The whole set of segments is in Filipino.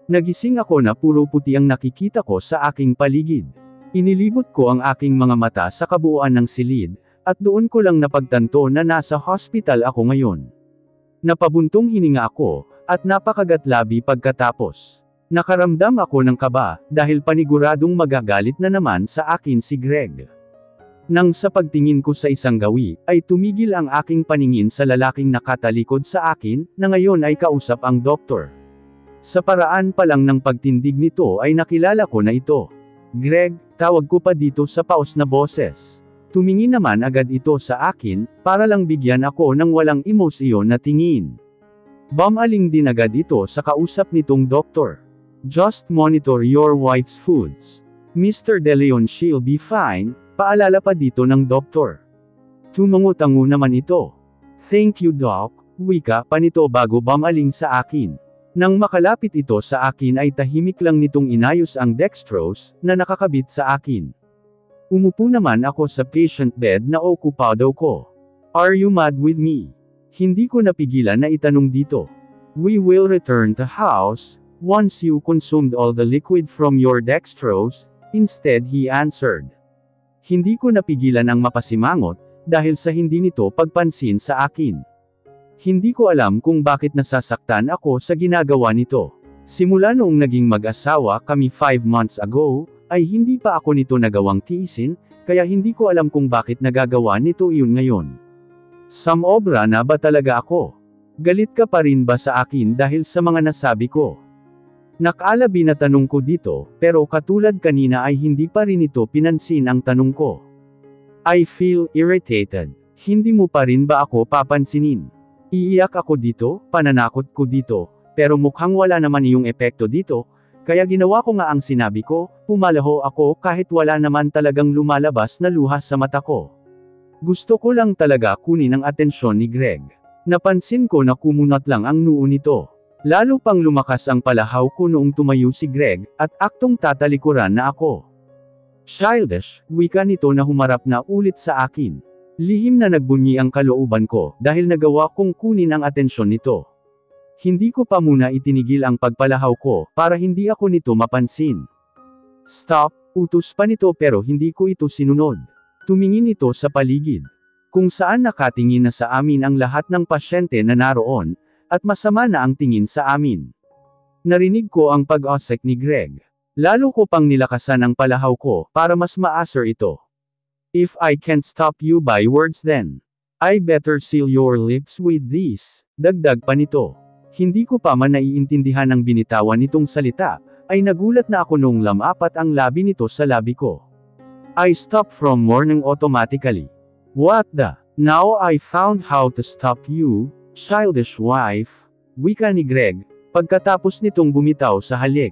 Nagising ako na puro puti ang nakikita ko sa aking paligid. Inilibot ko ang aking mga mata sa kabuuan ng silid, at doon ko lang napagtanto na nasa hospital ako ngayon. Napabuntong hininga ako, at napakagatlabi pagkatapos. Nakaramdam ako ng kaba, dahil paniguradong magagalit na naman sa akin si Greg. Nang sa pagtingin ko sa isang gawi, ay tumigil ang aking paningin sa lalaking nakatalikod sa akin, na ngayon ay kausap ang doktor. Sa paraan pa lang ng pagtindig nito ay nakilala ko na ito. Greg, tawag ko pa dito sa paos na boses. Tumingin naman agad ito sa akin, para lang bigyan ako ng walang emosyon na tingin. Bumaling din agad ito sa kausap nitong doktor. Just monitor your wife's foods. Mr. De Leon, she'll be fine. Paalala pa dito ng doktor. Tumango-tango naman ito. Thank you doc, wika pa nito bago bumaling sa akin. Nang makalapit ito sa akin ay tahimik lang nitong inayos ang dextrose, na nakakabit sa akin. Umupo naman ako sa patient bed na okupado ko. Are you mad with me? Hindi ko napigilan na itanong dito. We will return to house, once you consumed all the liquid from your dextrose, instead he answered. Hindi ko napigilan ang mapasimangot, dahil sa hindi nito pagpansin sa akin. Hindi ko alam kung bakit nasasaktan ako sa ginagawa nito. Simula noong naging mag-asawa kami 5 months ago, ay hindi pa ako nito nagawang tiisin, kaya hindi ko alam kung bakit nagagawa nito iyon ngayon. Samobra na ba talaga ako? Galit ka pa rin ba sa akin dahil sa mga nasabi ko? Nakalabi na tanong ko dito, pero katulad kanina ay hindi pa rin ito pinansin ang tanong ko. I feel irritated. Hindi mo pa rin ba ako papansinin? Iiyak ako dito, pananakot ko dito, pero mukhang wala naman iyong epekto dito, kaya ginawa ko nga ang sinabi ko, pumalaho ako kahit wala naman talagang lumalabas na luha sa mata ko. Gusto ko lang talaga kunin ang atensyon ni Greg. Napansin ko na kumunat lang ang noo nito. Lalo pang lumakas ang palahaw ko noong tumayo si Greg, at aktong tatalikuran na ako. Childish, wika nito na humarap na ulit sa akin. Lihim na nagbunyi ang kalooban ko, dahil nagawa kong kunin ang atensyon nito. Hindi ko pa muna itinigil ang pagpalahaw ko, para hindi ako nito mapansin. Stop, utos pa nito pero hindi ko ito sinunod. Tumingin ito sa paligid. Kung saan nakatingin na sa amin ang lahat ng pasyente na naroon, at masama na ang tingin sa amin. Narinig ko ang pag-osek ni Greg. Lalo ko pang nilakasan ang palahaw ko, para mas maasar ito. If I can't stop you by words then, I better seal your lips with this, dagdag pa nito. Hindi ko pa man naiintindihan ang binitawan nitong salita, ay nagulat na ako noong lamapat ang labi nito sa labi ko. I stopped from mourning automatically. What the? Now I found how to stop you, childish wife, wika ni Greg, pagkatapos nitong bumitaw sa halik.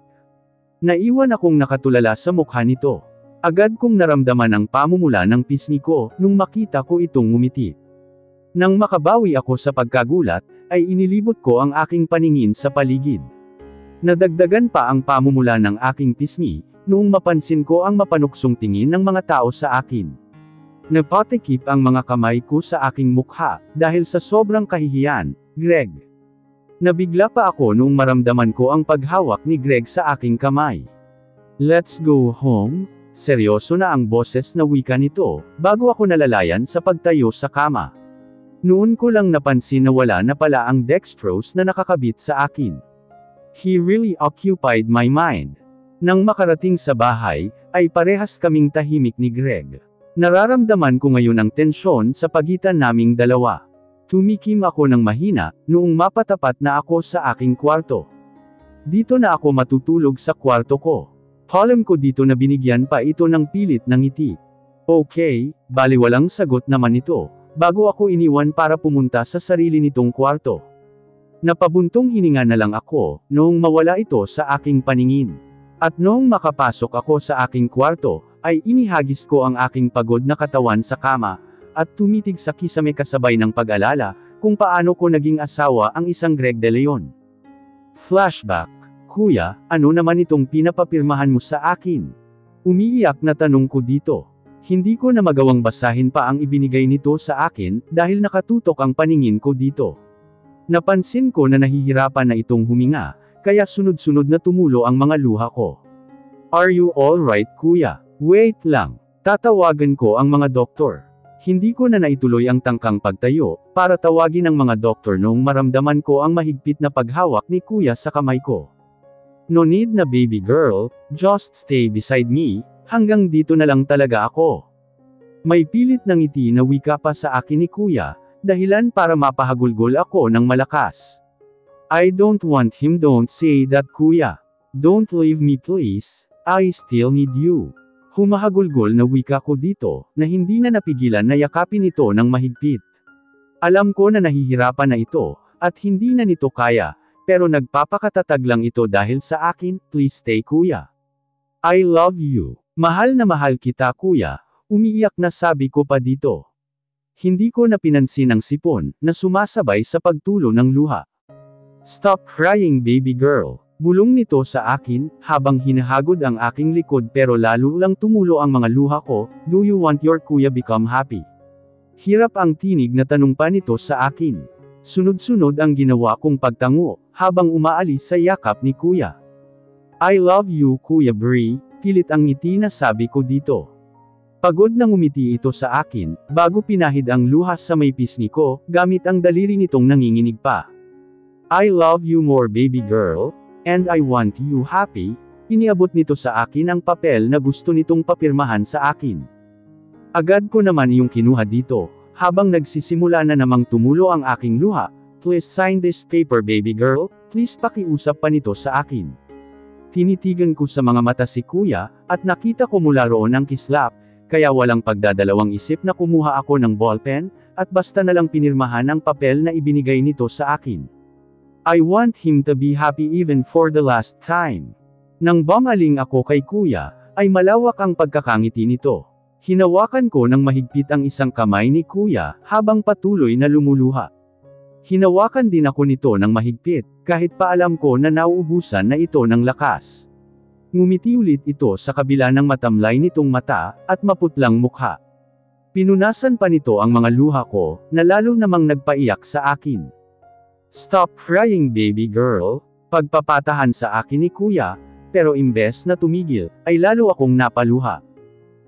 Naiwan akong nakatulala sa mukha nito. Agad kong naramdaman ang pamumula ng pisngi ko, nung makita ko itong ngumiti. Nang makabawi ako sa pagkagulat, ay inilibot ko ang aking paningin sa paligid. Nadagdagan pa ang pamumula ng aking pisngi, noong mapansin ko ang mapanuksong tingin ng mga tao sa akin. Napatikip ang mga kamay ko sa aking mukha, dahil sa sobrang kahihiyan, Greg. Nabigla pa ako noong maramdaman ko ang paghawak ni Greg sa aking kamay. Let's go home? Seryoso na ang boses na wika nito, bago ako nalalayan sa pagtayo sa kama. Noon ko lang napansin na wala na pala ang dextrose na nakakabit sa akin. He really occupied my mind. Nang makarating sa bahay, ay parehas kaming tahimik ni Greg. Nararamdaman ko ngayon ang tensyon sa pagitan naming dalawa. Tumikim ako ng mahina, noong mapatapat na ako sa aking kwarto. Dito na ako matutulog sa kwarto ko. Alam ko dito na binigyan pa ito ng pilit ng ngiti. Okay, baliwalang sagot naman ito, bago ako iniwan para pumunta sa sarili nitong kwarto. Napabuntong hininga na lang ako, noong mawala ito sa aking paningin. At noong makapasok ako sa aking kwarto, ay inihagis ko ang aking pagod na katawan sa kama, at tumitig sa kisame kasabay ng pag-alala, kung paano ko naging asawa ang isang Greg De Leon. Flashback. Kuya, ano naman itong pinapapirmahan mo sa akin? Umiiyak na tanong ko dito. Hindi ko na magawang basahin pa ang ibinigay nito sa akin, dahil nakatutok ang paningin ko dito. Napansin ko na nahihirapan na itong huminga, kaya sunod-sunod na tumulo ang mga luha ko. Are you alright kuya? Wait lang. Tatawagan ko ang mga doktor. Hindi ko na naituloy ang tangkang pagtayo, para tawagin ang mga doktor noong maramdaman ko ang mahigpit na paghawak ni kuya sa kamay ko. No need na baby girl, just stay beside me, hanggang dito na lang talaga ako. May pilit na ngiti na wika pa sa akin ni kuya, dahilan para mapahagulgol ako ng malakas. I don't want him, don't say that kuya. Don't leave me please, I still need you. Humahagulgol na wika ko dito, na hindi na napigilan na yakapin ito ng mahigpit. Alam ko na nahihirapan na ito, at hindi na nito kaya, pero nagpapakatatag lang ito dahil sa akin, please stay kuya. I love you. Mahal na mahal kita kuya, umiiyak na sabi ko pa dito. Hindi ko na pinansin ang sipon, na sumasabay sa pagtulo ng luha. Stop crying baby girl. Bulong nito sa akin, habang hinahagod ang aking likod pero lalo lang tumulo ang mga luha ko, do you want your kuya become happy? Hirap ang tinig na tanong pa nito sa akin. Sunod-sunod ang ginawa kong pagtango, habang umaalis sa yakap ni kuya. I love you kuya Brie, pilit ang ngiti na sabi ko dito. Pagod nang umiti ito sa akin, bago pinahid ang luha sa may pisngi ko, gamit ang daliri nitong nanginginig pa. I love you more baby girl, and I want you happy. Iniabot nito sa akin ang papel na gusto nitong papirmahan sa akin. Agad ko naman yung kinuha dito, habang nagsisimula na namang tumulo ang aking luha. Please sign this paper baby girl, please pakiusap pa nito sa akin. Tinitigan ko sa mga mata si kuya, at nakita ko mula roon ang kislap, kaya walang pagdadalawang isip na kumuha ako ng ballpen, at basta nalang pinirmahan ang papel na ibinigay nito sa akin. I want him to be happy even for the last time. Nang bumaling ako kay kuya, ay malawak ang pagkakangiti nito. Hinawakan ko ng mahigpit ang isang kamay ni kuya, habang patuloy na lumuluha. Hinawakan din ako nito ng mahigpit, kahit pa alam ko na nauubusan na ito ng lakas. Ngumiti ulit ito sa kabila ng matamlay nitong mata, at maputlang mukha. Pinunasan pa nito ang mga luha ko, na lalo namang nagpaiyak sa akin. Stop crying baby girl, pagpapatahan sa akin ni kuya, pero imbes na tumigil, ay lalo akong napaluha.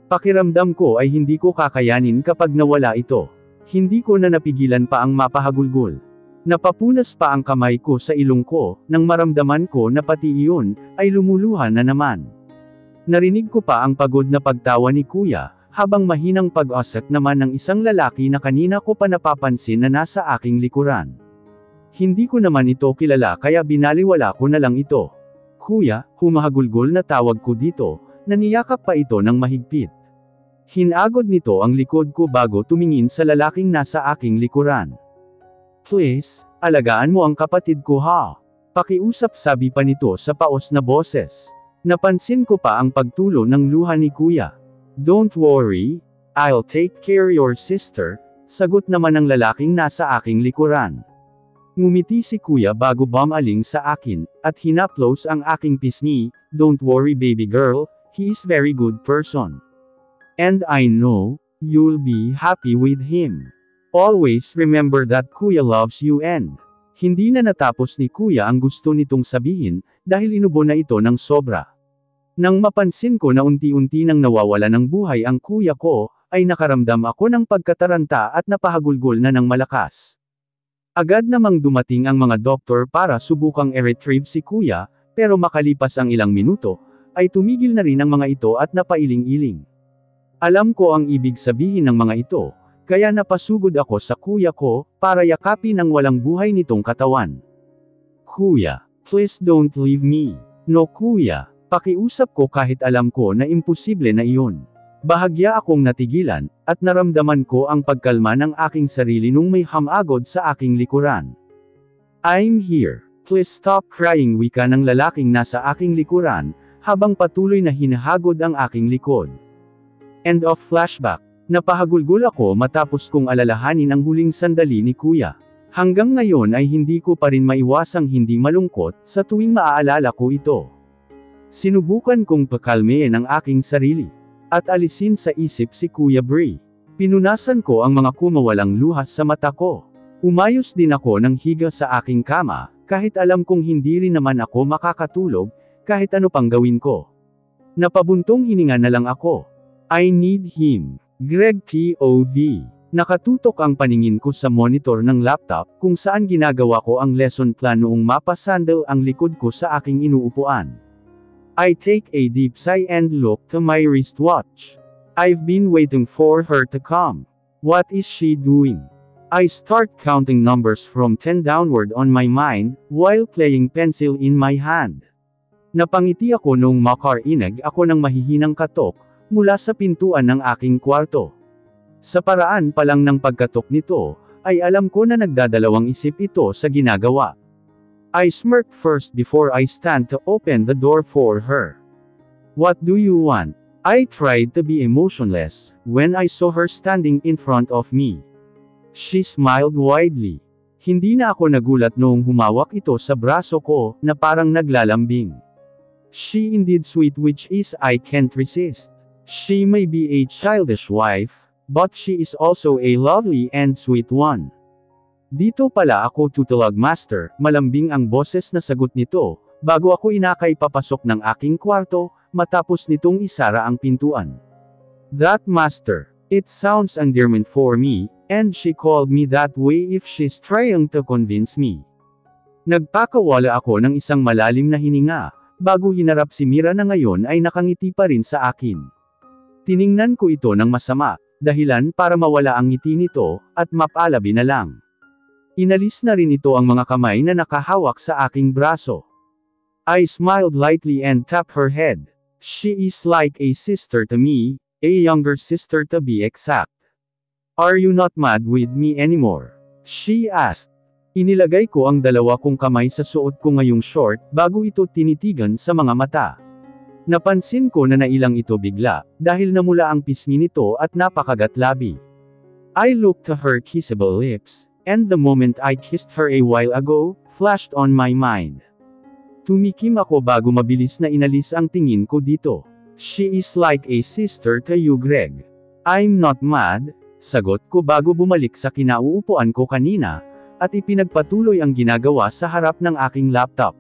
Pakiramdam ko ay hindi ko kakayanin kapag nawala ito. Hindi ko na napigilan pa ang mapahagulgol. Napapunas pa ang kamay ko sa ilong ko, nang maramdaman ko na pati iyon, ay lumuluha na naman. Narinig ko pa ang pagod na pagtawa ni kuya, habang mahinang pag-asak naman ng isang lalaki na kanina ko pa napapansin na nasa aking likuran. Hindi ko naman ito kilala kaya binaliwala ko na lang ito. Kuya, humahagulgol na tawag ko dito, naniyakap pa ito ng mahigpit. Hinagod nito ang likod ko bago tumingin sa lalaking nasa aking likuran. Please, alagaan mo ang kapatid ko ha. Pakiusap sabi pa nito sa paos na boses. Napansin ko pa ang pagtulo ng luha ni kuya. Don't worry, I'll take care your sister, sagot naman ng lalaking nasa aking likuran. Ngumiti si kuya bago bumaling sa akin, at hinaplos ang aking pisngi. Don't worry baby girl, he is very good person. And I know, you'll be happy with him. Always remember that kuya loves you and. Hindi na natapos ni kuya ang gusto nitong sabihin, dahil inubo na ito ng sobra. Nang mapansin ko na unti-unti nang nawawala ng buhay ang kuya ko, ay nakaramdam ako ng pagkataranta at napahagulgol na ng malakas. Agad namang dumating ang mga doktor para subukang i-retrieve si kuya, pero makalipas ang ilang minuto, ay tumigil na rin ang mga ito at napailing-iling. Alam ko ang ibig sabihin ng mga ito, kaya napasugod ako sa kuya ko, para yakapin ang walang buhay nitong katawan. Kuya, please don't leave me. No kuya, pakiusap ko kahit alam ko na imposible na iyon. Bahagya akong natigilan, at naramdaman ko ang pagkalma ng aking sarili nung may hamagod sa aking likuran. I'm here. Please stop crying wika ng lalaking nasa aking likuran, habang patuloy na hinahagod ang aking likod. End of flashback. Napahagulgol ako matapos kong alalahanin ang huling sandali ni kuya. Hanggang ngayon ay hindi ko pa rin maiwasang hindi malungkot, sa tuwing maaalala ko ito. Sinubukan kong pakalmehin ang aking sarili, at alisin sa isip si Kuya Brie. Pinunasan ko ang mga kumawalang luha sa mata ko. Umayos din ako ng higa sa aking kama, kahit alam kong hindi rin naman ako makakatulog, kahit ano pang gawin ko. Napabuntong hininga na lang ako. I need him. Greg POV. Nakatutok ang paningin ko sa monitor ng laptop, kung saan ginagawa ko ang lesson plan noong mapasandal ang likod ko sa aking inuupuan. I take a deep sigh and look to my wristwatch. I've been waiting for her to come. What is she doing? I start counting numbers from 10 downward on my mind, while playing pencil in my hand. Napangiti ako noong makarinig ako ng mahihinang katok, mula sa pintuan ng aking kwarto. Sa paraan pa lang ng pagkatok nito, ay alam ko na nagdadalawang isip ito sa ginagawa. I smirked first before I stand to open the door for her. What do you want? I tried to be emotionless, when I saw her standing in front of me. She smiled widely. Hindi na ako nagulat noong humawak ito sa braso ko, na parang naglalambing. She indeed sweet, which is I can't resist. She may be a childish wife, but she is also a lovely and sweet one. Dito pala ako tutulog, master, malambing ang boses na sagot nito, bago ako inakay papasok ng aking kwarto, matapos nitong isara ang pintuan. That master. It sounds endearment for me, and she called me that way if she's trying to convince me. Nagpakawala ako ng isang malalim na hininga, bago hinarap si Mira na ngayon ay nakangiti pa rin sa akin. Tiningnan ko ito ng masama, dahilan para mawala ang ngiti nito, at mapalabi na lang. Inalis na rin ito ang mga kamay na nakahawak sa aking braso. I smiled lightly and tapped her head. She is like a sister to me, a younger sister to be exact. Are you not mad with me anymore? She asked. Inilagay ko ang dalawa kong kamay sa suot ko ngayong short, bago ito tinitigan sa mga mata. Napansin ko na nailang ito bigla, dahil namula ang pisngi nito at napakagat labi. I looked to her kissable lips, and the moment I kissed her a while ago, flashed on my mind. Tumikim ako bago mabilis na inalis ang tingin ko dito. She is like a sister to you, Greg. I'm not mad, sagot ko bago bumalik sa kinauupuan ko kanina, at ipinagpatuloy ang ginagawa sa harap ng aking laptop.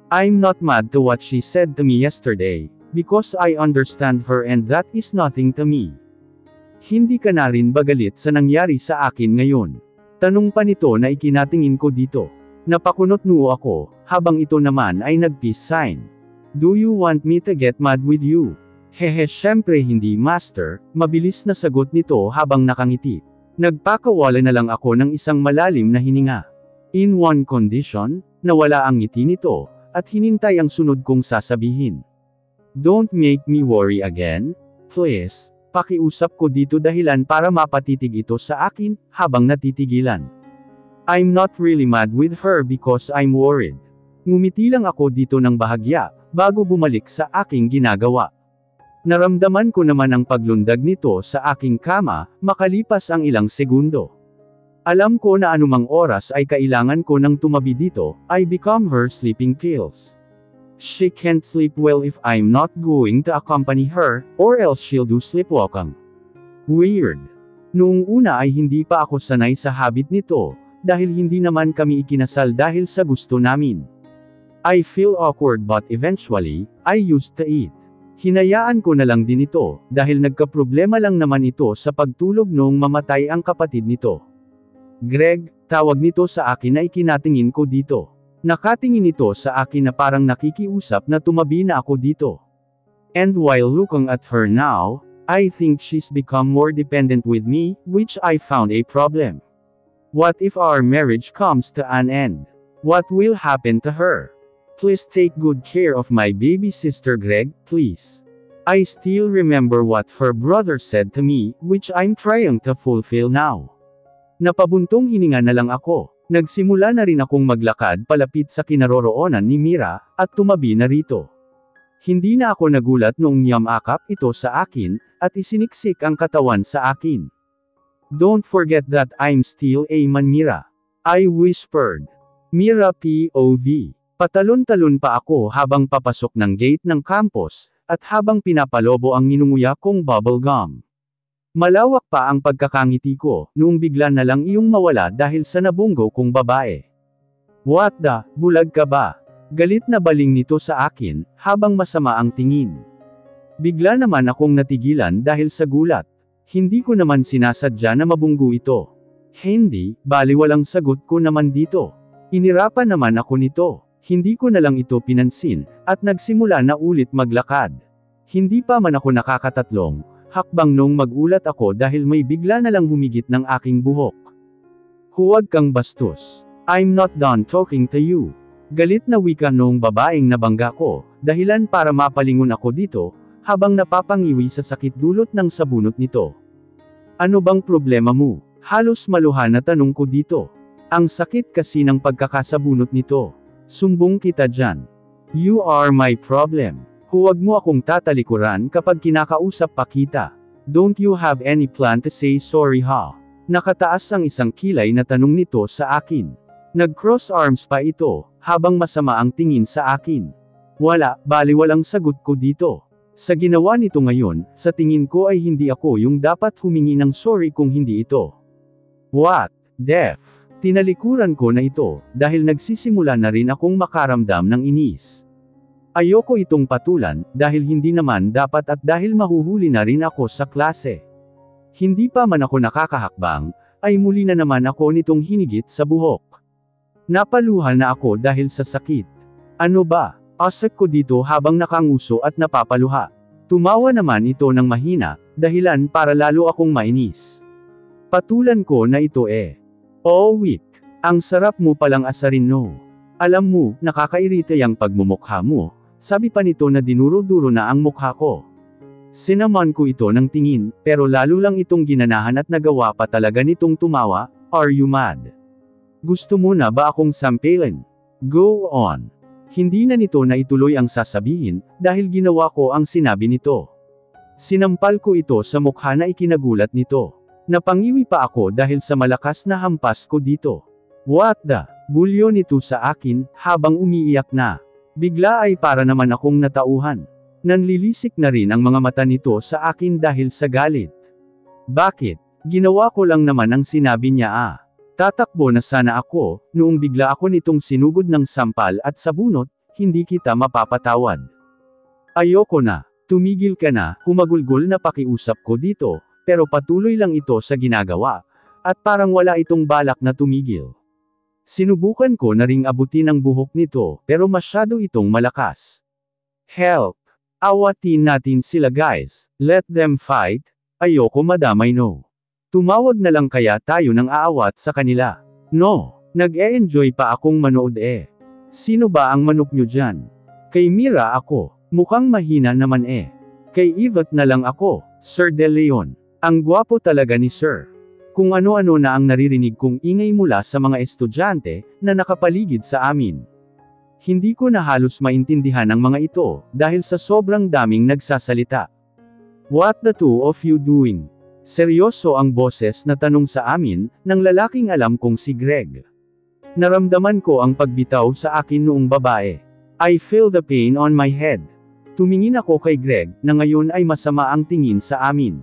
I'm not mad to what she said to me yesterday, because I understand her and that is nothing to me. Hindi ka na rin ba galit sa nangyari sa akin ngayon? Tanong pa nito na ikinatingin ko dito. Napakunot noo ako, habang ito naman ay nag-peace sign. Do you want me to get mad with you? Hehe, syempre hindi, master, mabilis na sagot nito habang nakangiti. Nagpakawala na lang ako ng isang malalim na hininga. In one condition, nawala ang ngiti nito, at hinintay ang sunod kong sasabihin. Don't make me worry again, please. Pakiusap ko dito dahilan para mapatitig ito sa akin, habang natitigilan. I'm not really mad with her because I'm worried. Ngumiti lang ako dito ng bahagya, bago bumalik sa aking ginagawa. Naramdaman ko naman ang paglundag nito sa aking kama, makalipas ang ilang segundo. Alam ko na anumang oras ay kailangan ko ng tumabi dito, I become her sleeping pills. She can't sleep well if I'm not going to accompany her, or else she'll do sleepwalking. Weird. Noong una ay hindi pa ako sanay sa habit nito, dahil hindi naman kami ikinasal dahil sa gusto namin. I feel awkward but eventually, I used to it. Hinayaan ko na lang din ito, dahil nagkaproblema lang naman ito sa pagtulog noong mamatay ang kapatid nito. Greg, tawag nito sa akin na ikinatingin ko dito. Nakatingin ito sa akin na parang nakikiusap na tumabi na ako dito. And while looking at her now, I think she's become more dependent with me, which I found a problem. What if our marriage comes to an end? What will happen to her? Please take good care of my baby sister, Greg, please. I still remember what her brother said to me, which I'm trying to fulfill now. Napabuntong hininga na lang ako. Nagsimula na rin akong maglakad palapit sa kinaroroonan ni Mira, at tumabi na rito. Hindi na ako nagulat noong niyamakap ito sa akin, at isiniksik ang katawan sa akin. Don't forget that I'm still a man, Mira. I whispered. Mira POV. Patalon-talon pa ako habang papasok ng gate ng campus, at habang pinapalobo ang ninunguya kong bubblegum. Malawak pa ang pagkakangiti ko, noong bigla na lang iyong mawala dahil sa nabunggo kong babae. What the, bulag ka ba? Galit na baling nito sa akin, habang masama ang tingin. Bigla naman akong natigilan dahil sa gulat. Hindi ko naman sinasadya na mabunggo ito. Hindi, baliwalang sagot ko naman dito. Inirapan naman ako nito. Hindi ko na lang ito pinansin, at nagsimula na ulit maglakad. Hindi pa man ako nakakatatlong hakbang nung magulat ako dahil may bigla na lang humigit ng aking buhok. Huwag kang bastos. I'm not done talking to you. Galit na wika nung babaeng nabangga ko, dahilan para mapalingon ako dito, habang napapangiwi sa sakit dulot ng sabunot nito. Ano bang problema mo? Halos maluha na tanong ko dito. Ang sakit kasi ng pagkakasabunot nito. Sumbong kita dyan. You are my problem. Huwag mo akong tatalikuran kapag kinakausap pa kita. Don't you have any plan to say sorry ha? Nakataas ang isang kilay na tanong nito sa akin. Nag-cross arms pa ito, habang masama ang tingin sa akin. Wala, baliwalang sagot ko dito. Sa ginawa nito ngayon, sa tingin ko ay hindi ako yung dapat humingi ng sorry kung hindi ito. What? Def? Tinalikuran ko na ito, dahil nagsisimula na rin akong makaramdam ng inis. Ayoko itong patulan, dahil hindi naman dapat at dahil mahuhuli na rin ako sa klase. Hindi pa man ako nakakahakbang, ay muli na naman ako nitong hinigit sa buhok. Napaluha na ako dahil sa sakit. Ano ba? Asak ko dito habang nakanguso at napapaluha. Tumawa naman ito ng mahina, dahilan para lalo akong mainis. Patulan ko na ito eh. Oh weak, ang sarap mo palang asarin no. Alam mo, nakakairita yung pagmumukha mo, sabi pa nito na dinuro-duro na ang mukha ko. Sinaman ko ito ng tingin, pero lalo lang itong ginanahan at nagawa pa talaga nitong tumawa. Are you mad? Gusto mo na ba akong sampilin? Go on. Hindi na nito na ituloy ang sasabihin, dahil ginawa ko ang sinabi nito. Sinampal ko ito sa mukha na ikinagulat nito. Napangiwi pa ako dahil sa malakas na hampas ko dito. What the? Bulyo nito sa akin, habang umiiyak na. Bigla ay para naman akong natauhan. Nanlilisik na rin ang mga mata nito sa akin dahil sa galit. Bakit? Ginawa ko lang naman ang sinabi niya ah. Tatakbo na sana ako, noong bigla ako nitong sinugod ng sampal at sabunot, hindi kita mapapatawad. Ayoko na, tumigil ka na, humagulgol na pakiusap ko dito, pero patuloy lang ito sa ginagawa, at parang wala itong balak na tumigil. Sinubukan ko na ring abutin ang buhok nito, pero masyado itong malakas. Help! Awatin natin sila guys, let them fight, ayoko madamay no. Tumawag na lang kaya tayo ng aawat sa kanila. No, nag-e-enjoy pa akong manood eh. Sino ba ang manok nyo dyan? Kay Mira ako, mukhang mahina naman eh. Kay Yvette na lang ako, Sir De Leon. Ang gwapo talaga ni Sir. Kung ano-ano na ang naririnig kong ingay mula sa mga estudyante, na nakapaligid sa amin. Hindi ko na halos maintindihan ang mga ito, dahil sa sobrang daming nagsasalita. What the two of you doing? Seryoso ang boses na tanong sa amin, ng lalaking alam kong si Greg. Naramdaman ko ang pagbitaw sa akin noong babae. I feel the pain on my head. Tumingin ako kay Greg, na ngayon ay masama ang tingin sa amin.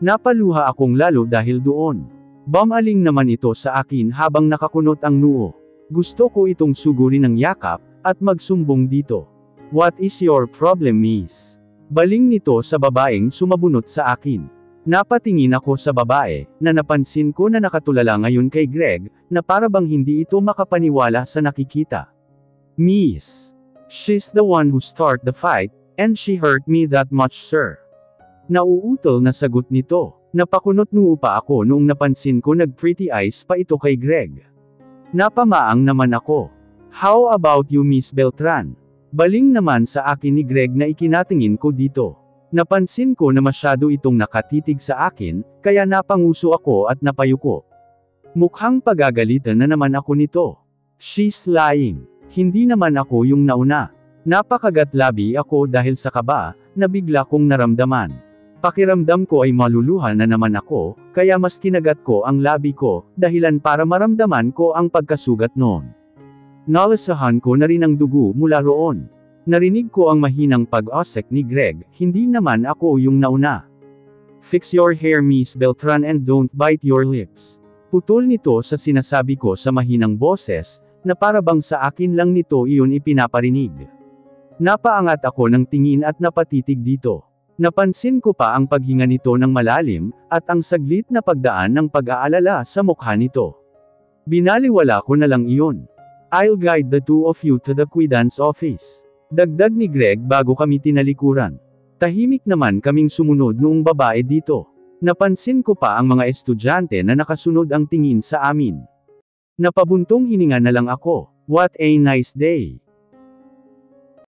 Napaluha akong lalo dahil doon. Bumaling naman ito sa akin habang nakakunot ang noo. Gusto ko itong sugurin ng yakap, at magsumbong dito. What is your problem miss? Baling nito sa babaeng sumabunot sa akin. Napatingin ako sa babae, na napansin ko na nakatulala ngayon kay Greg, na para bang hindi ito makapaniwala sa nakikita. Miss. She's the one who started the fight, and she hurt me that much sir. Nauutol na sagot nito. Napakunot noo pa ako noong napansin ko nag-pretty eyes pa ito kay Greg. Napamaang naman ako. How about you Miss Beltran? Baling naman sa akin ni Greg na ikinatingin ko dito. Napansin ko na masyado itong nakatitig sa akin, kaya napanguso ako at napayuko. Mukhang pagagalitan na naman ako nito. She's lying. Hindi naman ako yung nauna. Napakagatlabi ako dahil sa kaba, na bigla kong naramdaman. Pakiramdam ko ay maluluhan na naman ako, kaya mas kinagat ko ang labi ko, dahilan para maramdaman ko ang pagkasugat noon. Nalasahan ko na rin ang dugo mula roon. Narinig ko ang mahinang pag-osek ni Greg, hindi naman ako yung nauna. Fix your hair Miss Beltran and don't bite your lips. Putol nito sa sinasabi ko sa mahinang boses, na para bang sa akin lang nito iyon ipinaparinig. Napaangat ako ng tingin at napatitig dito. Napansin ko pa ang paghinga nito ng malalim, at ang saglit na pagdaan ng pag-aalala sa mukha nito. Binaliwala ko na lang iyon. I'll guide the two of you to the Quiddance office. Dagdag ni Greg bago kami tinalikuran. Tahimik naman kaming sumunod noong babae dito. Napansin ko pa ang mga estudyante na nakasunod ang tingin sa amin. Napabuntong hininga na lang ako. What a nice day.